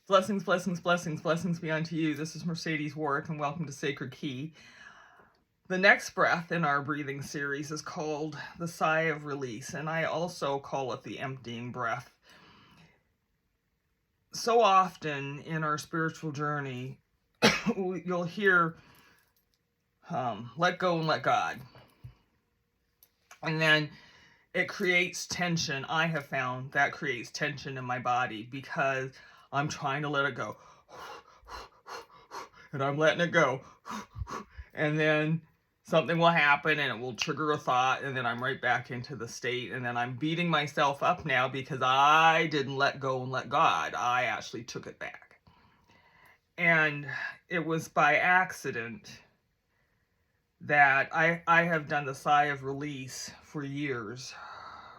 Blessings, blessings, blessings, blessings be unto you. This is Mercedes Warwick, and welcome to Sacred Key. The next breath in our breathing series is called the Sigh of Release, and I also call it the emptying breath. So often in our spiritual journey, you'll hear, let go and let God. And then it creates tension. I have found that creates tension in my body because I'm trying to let it go. And I'm letting it go. And then something will happen and it will trigger a thought, and then I'm right back into the state, and then I'm beating myself up now because I didn't let go and let God. I actually took it back. And it was by accident that I have done the sigh of release for years,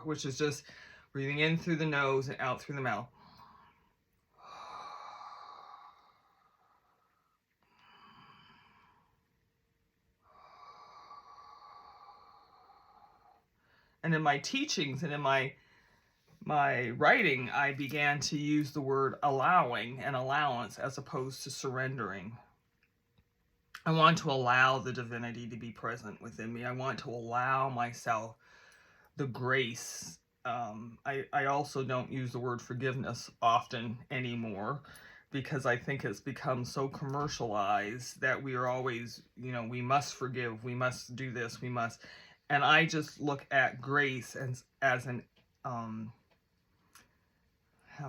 which is just breathing in through the nose and out through the mouth. And in my teachings and in my writing, I began to use the word allowing and allowance as opposed to surrendering. I want to allow the divinity to be present within me. I want to allow myself the grace. I also don't use the word forgiveness often anymore because I think it's become so commercialized that we are always, we must forgive, we must do this, we must. And I just look at grace as an, how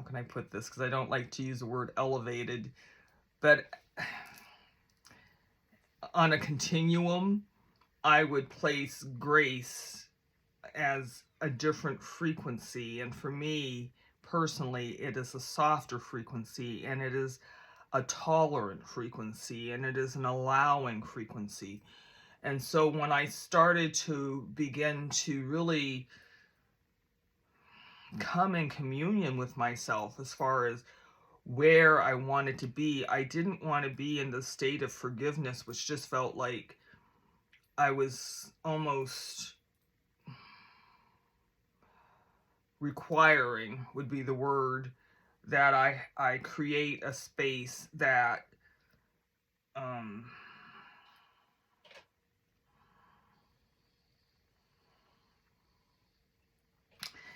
can I put this? Because I don't like to use the word elevated, but on a continuum, I would place grace as a different frequency. And for me, personally, it is a softer frequency, and it is a tolerant frequency, and it is an allowing frequency. And so when I started to begin to really come in communion with myself as far as where I wanted to be, I didn't want to be in the state of forgiveness, which just felt like I was almost requiring, would be the word, that I create a space that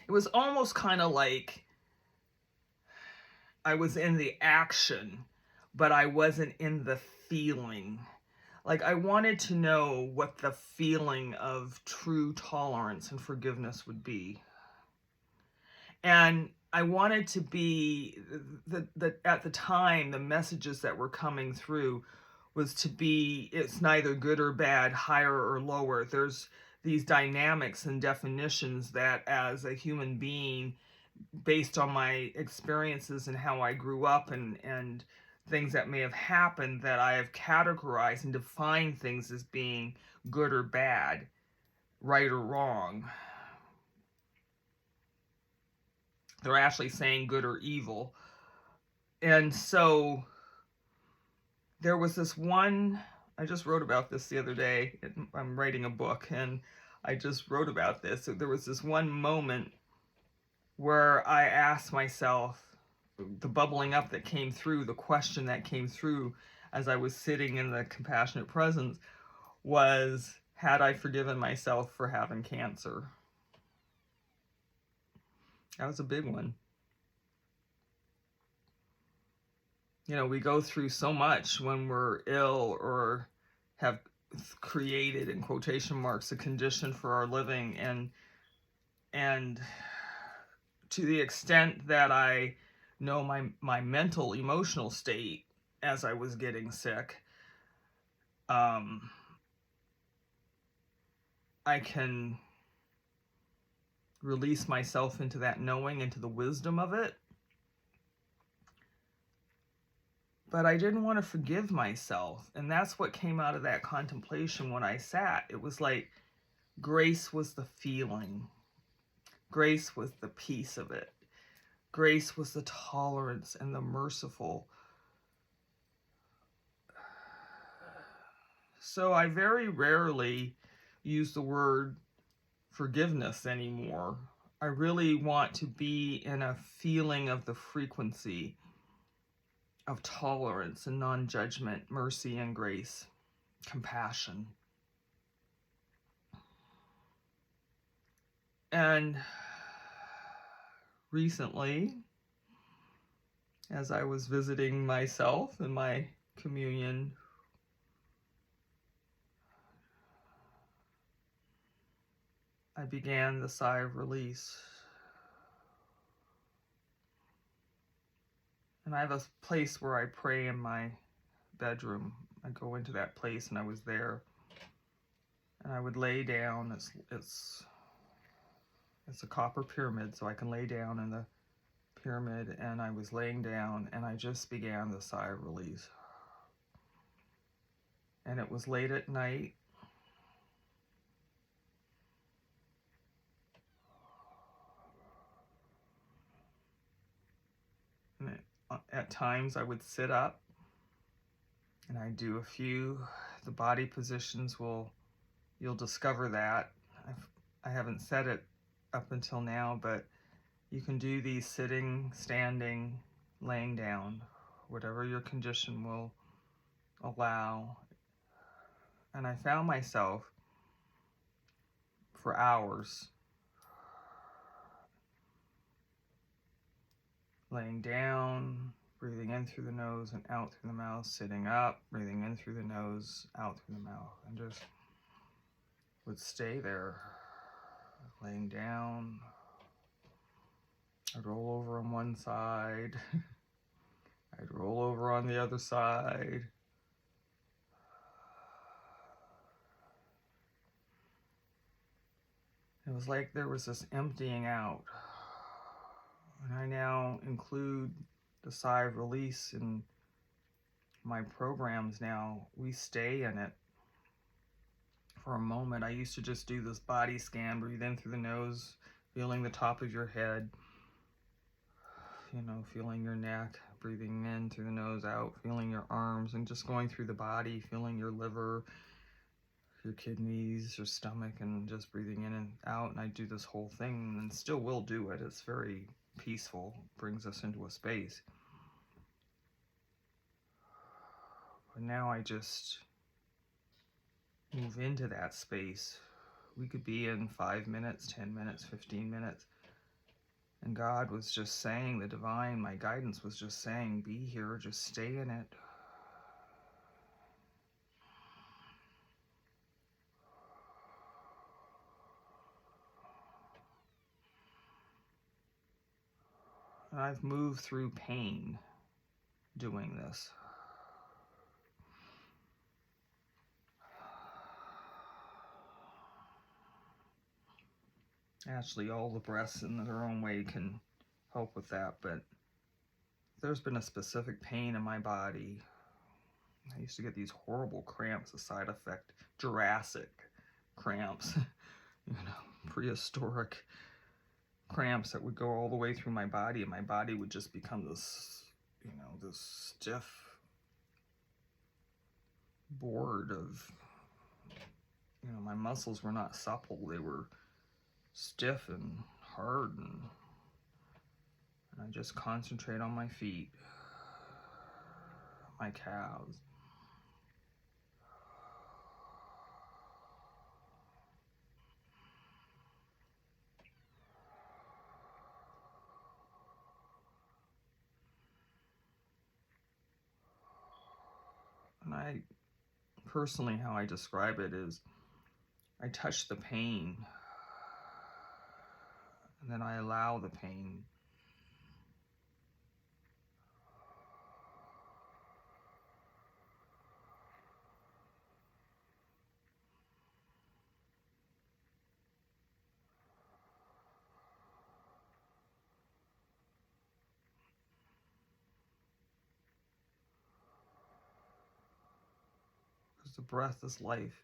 it was almost kind of like I was in the action, but I wasn't in the feeling. Like I wanted to know what the feeling of true tolerance and forgiveness would be. And I wanted to be, at the time, the messages that were coming through was to be, it's neither good or bad, higher or lower. There's these dynamics and definitions that as a human being, based on my experiences and how I grew up and things that may have happened, that I have categorized and defined things as being good or bad, right or wrong. They're actually saying good or evil. And so there was this one, I just wrote about this the other day. I'm writing a book and I just wrote about this. So there was this one moment where I asked myself, the bubbling up that came through, the question that came through as I was sitting in the compassionate presence was, had I forgiven myself for having cancer? That was a big one. We go through so much when we're ill or have created, in quotation marks, a condition for our living, and to the extent that I know my mental, emotional state as I was getting sick, I can release myself into that knowing, into the wisdom of it. But I didn't want to forgive myself. And that's what came out of that contemplation when I sat. It was like grace was the feeling. Grace was the peace of it. Grace was the tolerance and the merciful. So I very rarely use the word forgiveness anymore. I really want to be in a feeling of the frequency. of tolerance and non-judgment, mercy and grace, compassion. And recently, as I was visiting myself in my communion, I began the sigh of release. And I have a place where I pray in my bedroom. I go into that place, and I was there. And I would lay down. It's a copper pyramid, so I can lay down in the pyramid. And I was laying down, and I just began the sigh of release. And it was late at night. And at times I would sit up, and I do a few. The body positions you'll discover that. I haven't said it up until now, but you can do these sitting, standing, laying down, whatever your condition will allow. And I found myself for hours laying down, breathing in through the nose and out through the mouth, sitting up, breathing in through the nose, out through the mouth, and just would stay there, laying down. I'd roll over on one side. I'd roll over on the other side. It was like there was this emptying out. And I now include the sigh of release in my programs now. We stay in it for a moment. I used to just do this body scan, breathe in through the nose, feeling the top of your head, feeling your neck, breathing in through the nose, out, feeling your arms, and just going through the body, feeling your liver, your kidneys, your stomach, and just breathing in and out. And I do this whole thing, and still will do it. It's very peaceful, brings us into a space. But now I just move into that space. We could be in 5 minutes, 10 minutes, 15 minutes. And God was just saying, the divine, my guidance was just saying, be here, just stay in it. And I've moved through pain doing this. Actually, all the breaths in their own way can help with that, but there's been a specific pain in my body. I used to get these horrible cramps, a side effect, Jurassic cramps, prehistoric cramps that would go all the way through my body, and my body would just become this, this stiff board of, my muscles were not supple, they were stiff and hard, and I just concentrate on my feet, my calves. And I personally, how I describe it is, I touch the pain, and then I allow the pain. Because the breath is life.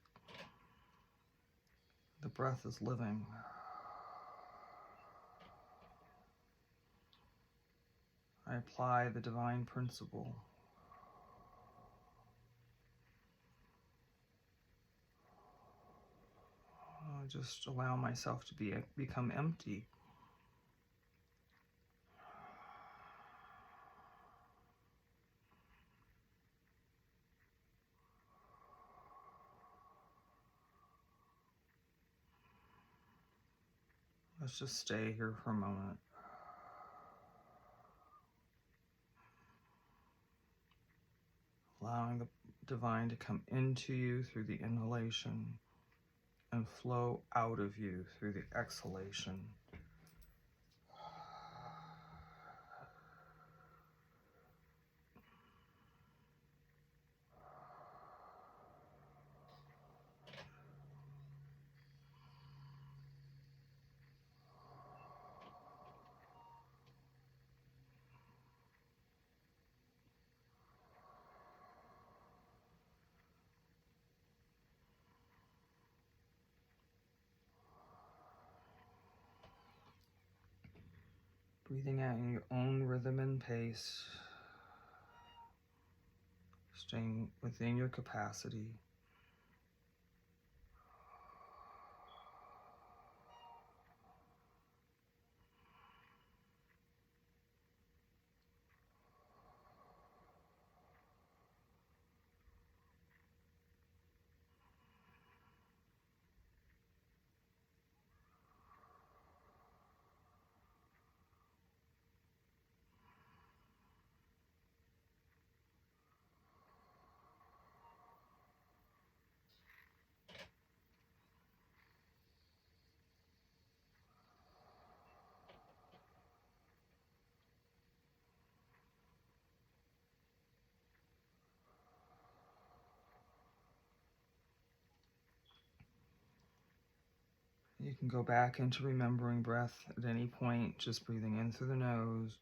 The breath is living. I apply the divine principle. I just allow myself to become empty. Let's just stay here for a moment. Allowing the divine to come into you through the inhalation and flow out of you through the exhalation. Breathing out in your own rhythm and pace, staying within your capacity. You can go back into remembering breath at any point, just breathing in through the nose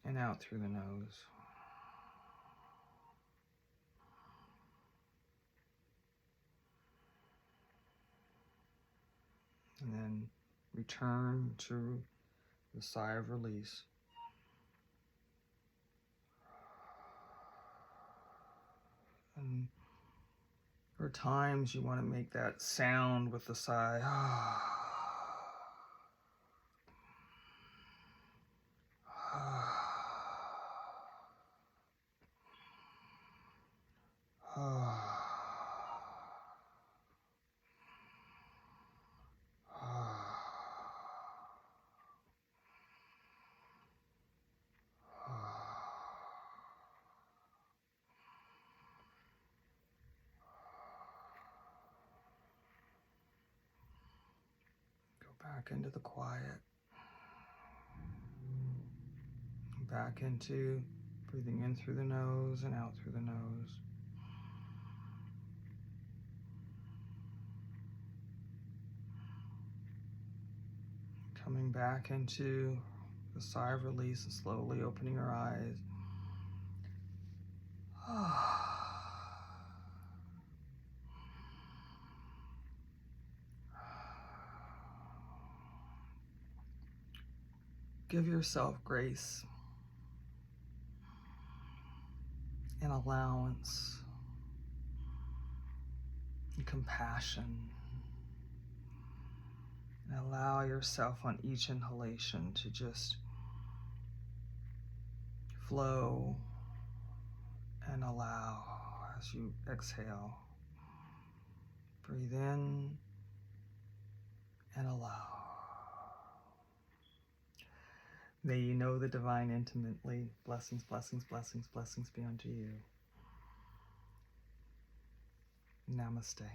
and out through the nose. And then return to the sigh of release. And for times you want to make that sound with the sigh. Back into the quiet. Back into breathing in through the nose and out through the nose. Coming back into the sigh of release and slowly opening your eyes. Give yourself grace and allowance and compassion. And allow yourself on each inhalation to just flow and allow as you exhale. Breathe in and allow. May you know the divine intimately. Blessings, blessings, blessings, blessings be unto you. Namaste.